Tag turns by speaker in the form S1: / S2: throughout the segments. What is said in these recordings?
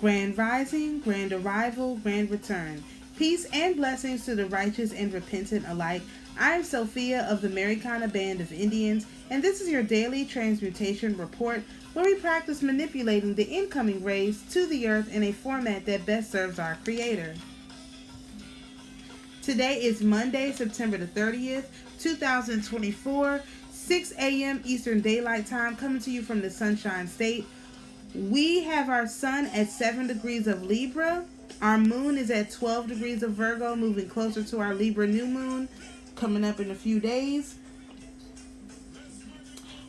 S1: Grand rising, grand arrival, grand return. Peace and blessings to the righteous and repentant alike. I am Sophia of the Americana Band of Indians, and this is your daily transmutation report where we practice manipulating the incoming rays to the earth in a format that best serves our Creator. Today is Monday, September the 30th, 2024, 6 a.m. Eastern Daylight Time, coming to you from the Sunshine State. We have our sun at 7 degrees of Libra. Our moon is at 12 degrees of Virgo, moving closer to our Libra new moon coming up in a few days.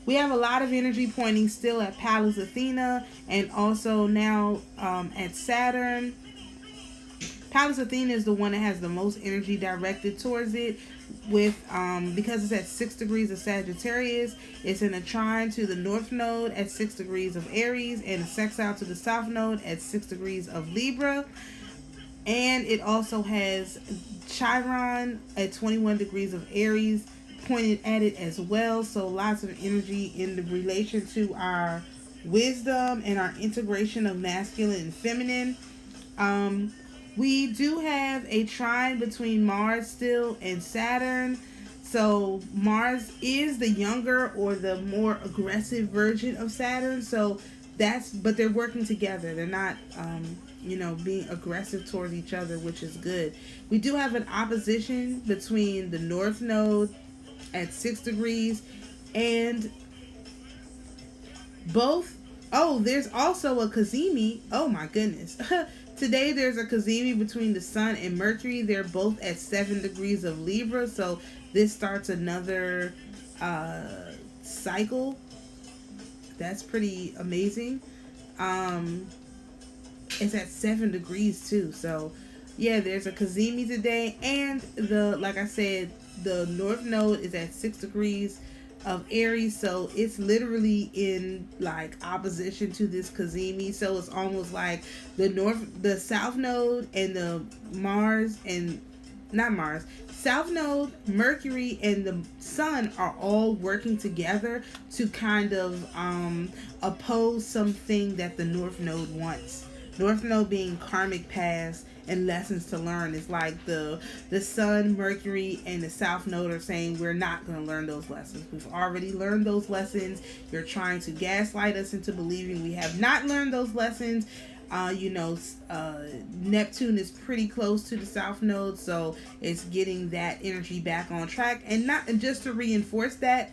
S1: We have a lot of energy pointing still at Pallas Athena and also now at Saturn. Pallas Athena is the one that has the most energy directed towards it, with because it's at 6 degrees of Sagittarius. It's in a trine to the North Node at 6 degrees of Aries and a sextile to the South Node at 6 degrees of Libra. And it also has Chiron at 21 degrees of Aries pointed at it as well. So lots of energy in the relation to our wisdom and our integration of masculine and feminine. We do have a trine between Mars still and Saturn. So Mars is the younger or the more aggressive version of Saturn. So but they're working together. They're not, being aggressive towards each other, which is good. We do have an opposition between the North Node at 6 degrees and both. Oh, there's also a Cazimi. Oh my goodness. Today there's a Cazimi between the Sun and Mercury. They're both at 7 degrees of Libra. So this starts another cycle. That's pretty amazing. It's at 7 degrees too. So yeah, there's a Cazimi today. And like I said, the North Node is at 6 degrees of Aries, so it's literally in like opposition to this Cazimi. So it's almost like the South Node and the South Node, Mercury, and the Sun are all working together to kind of oppose something that the North Node wants. North Node being karmic paths and lessons to learn. Is like the Sun, Mercury, and the South Node are saying we're not going to learn those lessons. We've already learned those lessons. You're trying to gaslight us into believing we have not learned those lessons. Neptune is pretty close to the South Node, so it's getting that energy back on track. And just to reinforce that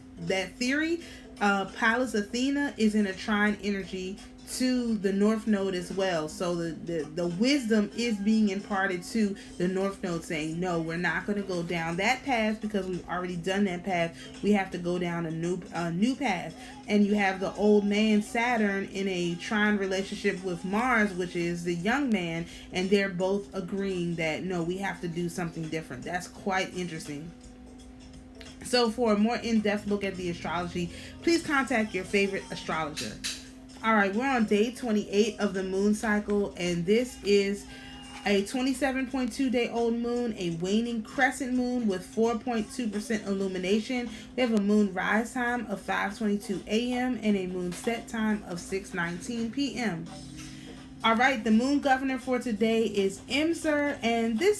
S1: theory, Pallas Athena is in a trine energy to the North Node as well. So the wisdom is being imparted to the North Node, saying, no, we're not going to go down that path because we've already done that path. We have to go down a new path. And you have the old man Saturn in a trine relationship with Mars, which is the young man, and they're both agreeing that no, we have to do something different. That's quite interesting. So for a more in-depth look at the astrology, please contact your favorite astrologer. Alright, we're on day 28 of the moon cycle, and this is a 27.2 day old moon, a waning crescent moon with 4.2% illumination. We have a moon rise time of 5:22 a.m. and a moon set time of 6:19 p.m. Alright, the moon governor for today is Imser, and the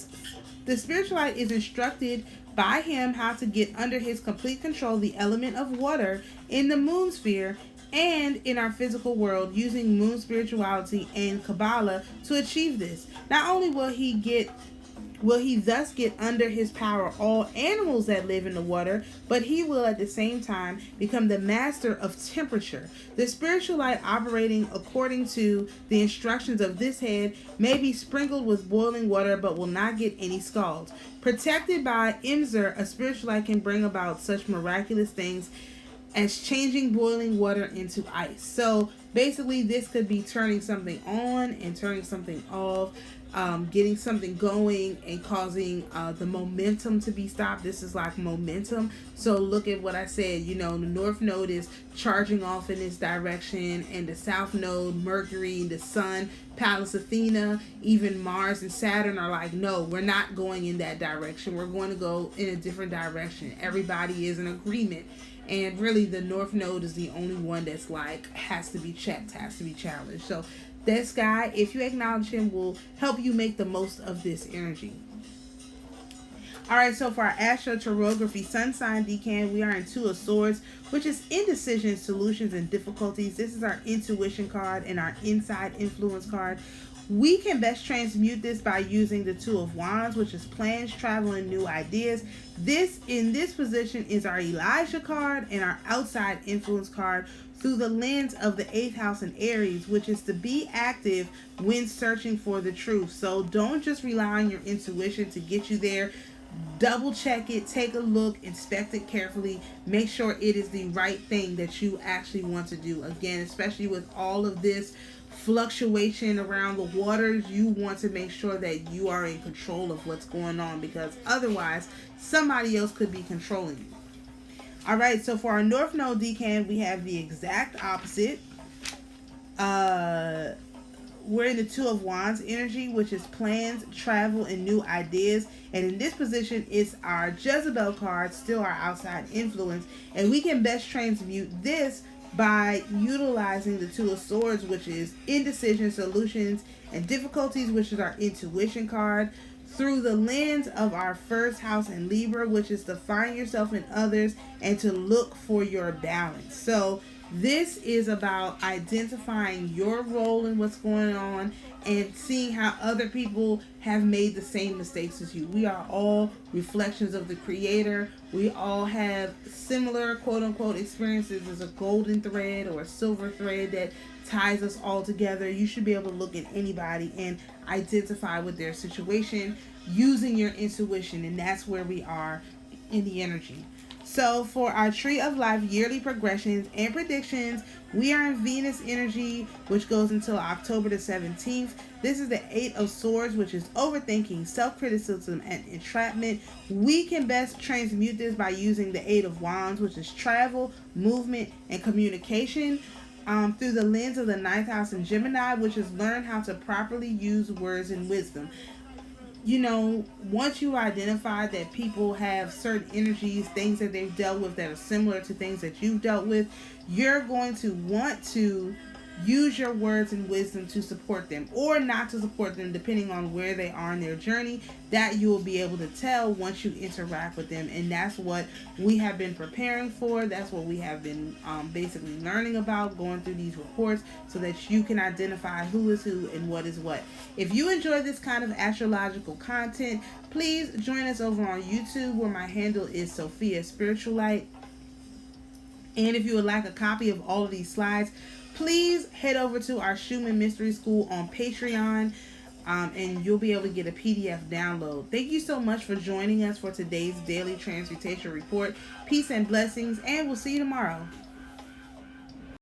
S1: Spiritualite is instructed by him how to get under his complete control the element of water in the moon sphere and in our physical world, using moon spirituality and Kabbalah to achieve this. Not only will he thus get under his power all animals that live in the water, but he will at the same time become the master of temperature. The Spiritualite, operating according to the instructions of this head, may be sprinkled with boiling water but will not get any scalds. Protected by Imser, a Spiritualite can bring about such miraculous things as changing boiling water into ice. So basically this could be turning something on and turning something off, getting something going and causing the momentum to be stopped. This is like momentum. So look at what I said, the North Node is charging off in this direction, and the South Node, Mercury, the Sun, Pallas Athena, even Mars and Saturn are like, no, we're not going in that direction. We're going to go in a different direction. Everybody is in agreement. And really the North Node is the only one that's like has to be checked, has to be challenged. So This guy, if you acknowledge him, will help you make the most of this energy. Alright, so for our astrotarography sun sign decan, we are in Two of Swords, which is indecision, solutions, and difficulties. This is our intuition card and our inside influence card. We can best transmute this by using the Two of Wands, which is plans, travel, and new ideas. This, in this position, is our Elijah card and our outside influence card through the lens of the 8th house in Aries, which is to be active when searching for the truth. So don't just rely on your intuition to get you there. Double check it, take a look, inspect it carefully, make sure it is the right thing that you actually want to do. Again, especially with all of this fluctuation around the waters, you want to make sure that you are in control of what's going on, because otherwise somebody else could be controlling you. Alright, so for our North Node decan, we have the exact opposite. We're in the Two of Wands energy, which is plans, travel, and new ideas. And in this position, it's our Jezebel card, still our outside influence. And we can best transmute this by utilizing the Two of Swords, which is indecision, solutions, and difficulties, which is our intuition card, through the lens of our first house in Libra, which is to find yourself in others and to look for your balance. So this is about identifying your role in what's going on and seeing how other people have made the same mistakes as you. We are all reflections of the Creator. We all have similar quote-unquote experiences. There's a golden thread or a silver thread that ties us all together. You should be able to look at anybody and identify with their situation using your intuition, and that's where we are in the energy. So for our Tree of Life yearly progressions and predictions, we are in Venus energy, which goes until October the 17th. This is the 8 of Swords, which is overthinking, self-criticism, and entrapment. We can best transmute this by using the 8 of Wands, which is travel, movement, and communication, through the lens of the 9th house in Gemini, which is learn how to properly use words and wisdom. You know, once you identify that people have certain energies, things that they've dealt with that are similar to things that you've dealt with, you're going to want to use your words and wisdom to support them or not to support them, depending on where they are in their journey. That you will be able to tell once you interact with them. And that's what we have been preparing for. That's what we have been basically learning about, going through these reports, so that you can identify who is who and what is what. If you enjoy this kind of astrological content, please join us over on YouTube, where my handle is Sophia Spiritualite. And if you would like a copy of all of these slides, please head over to our Schumann Mystery School on Patreon, and you'll be able to get a PDF download. Thank you so much for joining us for today's daily transmutation report. Peace and blessings, and we'll see you tomorrow.